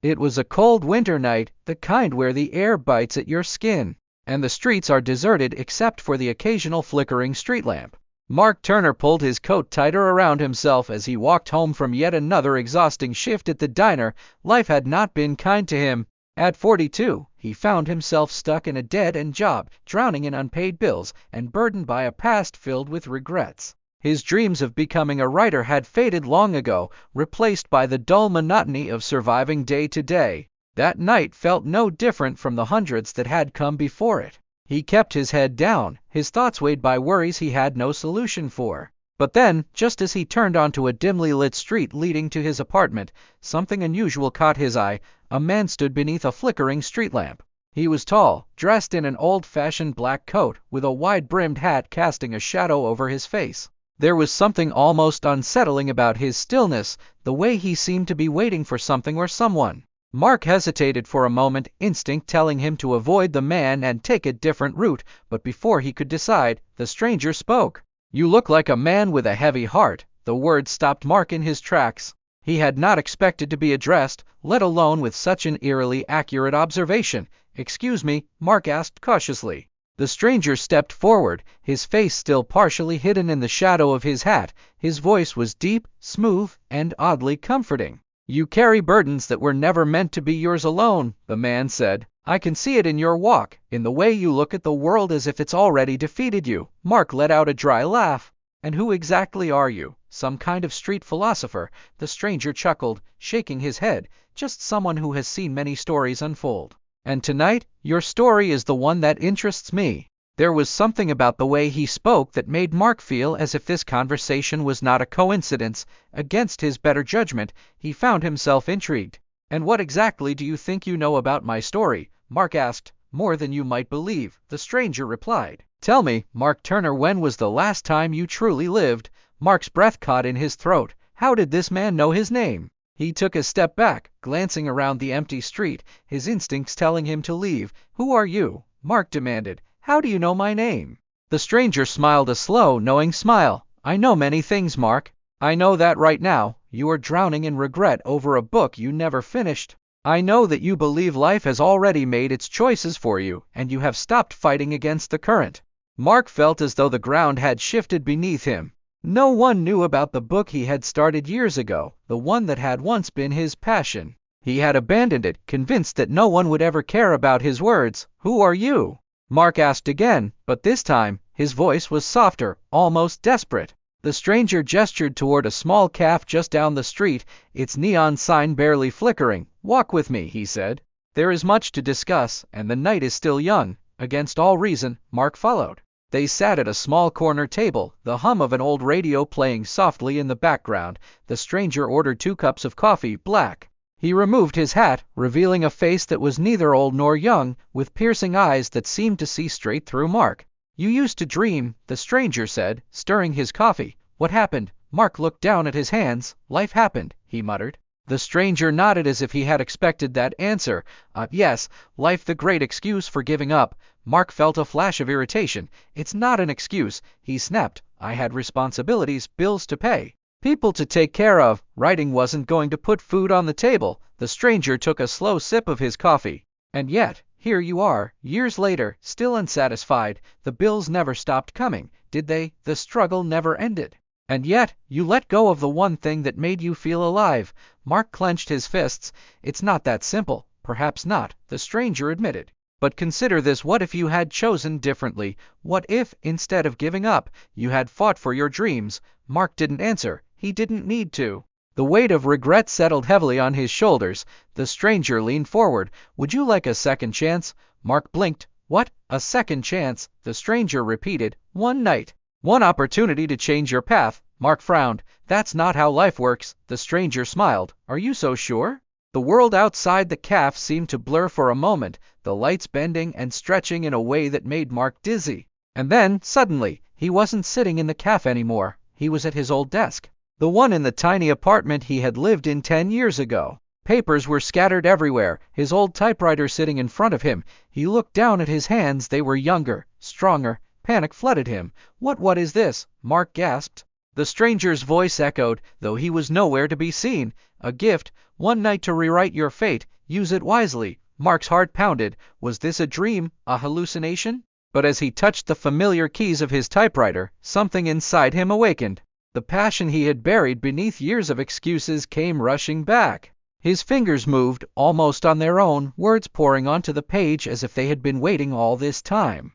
It was a cold winter night, the kind where the air bites at your skin, and the streets are deserted except for the occasional flickering street lamp. Mark Turner pulled his coat tighter around himself as he walked home from yet another exhausting shift at the diner. Life had not been kind to him. At 42, he found himself stuck in a dead-end job, drowning in unpaid bills, and burdened by a past filled with regrets. His dreams of becoming a writer had faded long ago, replaced by the dull monotony of surviving day to day. That night felt no different from the hundreds that had come before it. He kept his head down, his thoughts weighed by worries he had no solution for. But then, just as he turned onto a dimly lit street leading to his apartment, something unusual caught his eye. A man stood beneath a flickering street lamp. He was tall, dressed in an old-fashioned black coat, with a wide-brimmed hat casting a shadow over his face. There was something almost unsettling about his stillness, the way he seemed to be waiting for something or someone. Mark hesitated for a moment, instinct telling him to avoid the man and take a different route, but before he could decide, the stranger spoke. "You look like a man with a heavy heart." The words stopped Mark in his tracks. He had not expected to be addressed, let alone with such an eerily accurate observation. "Excuse me," Mark asked cautiously. The stranger stepped forward, his face still partially hidden in the shadow of his hat. His voice was deep, smooth, and oddly comforting. "You carry burdens that were never meant to be yours alone," the man said. "I can see it in your walk, in the way you look at the world as if it's already defeated you." Mark let out a dry laugh. "And who exactly are you? Some kind of street philosopher?" The stranger chuckled, shaking his head. "Just someone who has seen many stories unfold. And tonight, your story is the one that interests me." There was something about the way he spoke that made Mark feel as if this conversation was not a coincidence. Against his better judgment, he found himself intrigued. "And what exactly do you think you know about my story?" Mark asked. "More than you might believe," the stranger replied. "Tell me, Mark Turner, when was the last time you truly lived?" Mark's breath caught in his throat. How did this man know his name? He took a step back, glancing around the empty street, his instincts telling him to leave. "Who are you?" Mark demanded. "How do you know my name?" The stranger smiled a slow, knowing smile. "I know many things, Mark. I know that right now you are drowning in regret over a book you never finished. I know that you believe life has already made its choices for you, and you have stopped fighting against the current." Mark felt as though the ground had shifted beneath him. No one knew about the book he had started years ago, the one that had once been his passion. He had abandoned it, convinced that no one would ever care about his words. "Who are you?" Mark asked again, but this time, his voice was softer, almost desperate. The stranger gestured toward a small cafe just down the street, its neon sign barely flickering. "Walk with me," he said. "There is much to discuss, and the night is still young." Against all reason, Mark followed. They sat at a small corner table, the hum of an old radio playing softly in the background. The stranger ordered 2 cups of coffee, black. He removed his hat, revealing a face that was neither old nor young, with piercing eyes that seemed to see straight through Mark. "You used to dream," the stranger said, stirring his coffee. "What happened?" Mark looked down at his hands. "Life happened," he muttered. The stranger nodded as if he had expected that answer. Yes, life, the great excuse for giving up." Mark felt a flash of irritation. "It's not an excuse," he snapped. "I had responsibilities, bills to pay, people to take care of. Writing wasn't going to put food on the table." The stranger took a slow sip of his coffee. "And yet, here you are, years later, still unsatisfied. The bills never stopped coming, did they? The struggle never ended. And yet, you let go of the one thing that made you feel alive." Mark clenched his fists. "It's not that simple." "Perhaps not," the stranger admitted. "But consider this. What if you had chosen differently? What if, instead of giving up, you had fought for your dreams?" Mark didn't answer. He didn't need to. The weight of regret settled heavily on his shoulders. The stranger leaned forward. "Would you like a second chance?" Mark blinked. "What? A second chance?" the stranger repeated. "One night. One opportunity to change your path." Mark frowned. "That's not how life works." The stranger smiled. "Are you so sure?" The world outside the cafe seemed to blur for a moment, the lights bending and stretching in a way that made Mark dizzy. And then, suddenly, he wasn't sitting in the cafe anymore. He was at his old desk, the one in the tiny apartment he had lived in 10 years ago. Papers were scattered everywhere, his old typewriter sitting in front of him. He looked down at his hands. They were younger, stronger. Panic flooded him. What is this?" Mark gasped. The stranger's voice echoed, though he was nowhere to be seen. "A gift, one night to rewrite your fate." Use it wisely. Mark's heart pounded. Was this a dream, a hallucination? But as he touched the familiar keys of his typewriter, something inside him awakened. The passion he had buried beneath years of excuses came rushing back. His fingers moved, almost on their own, words pouring onto the page as if they had been waiting all this time.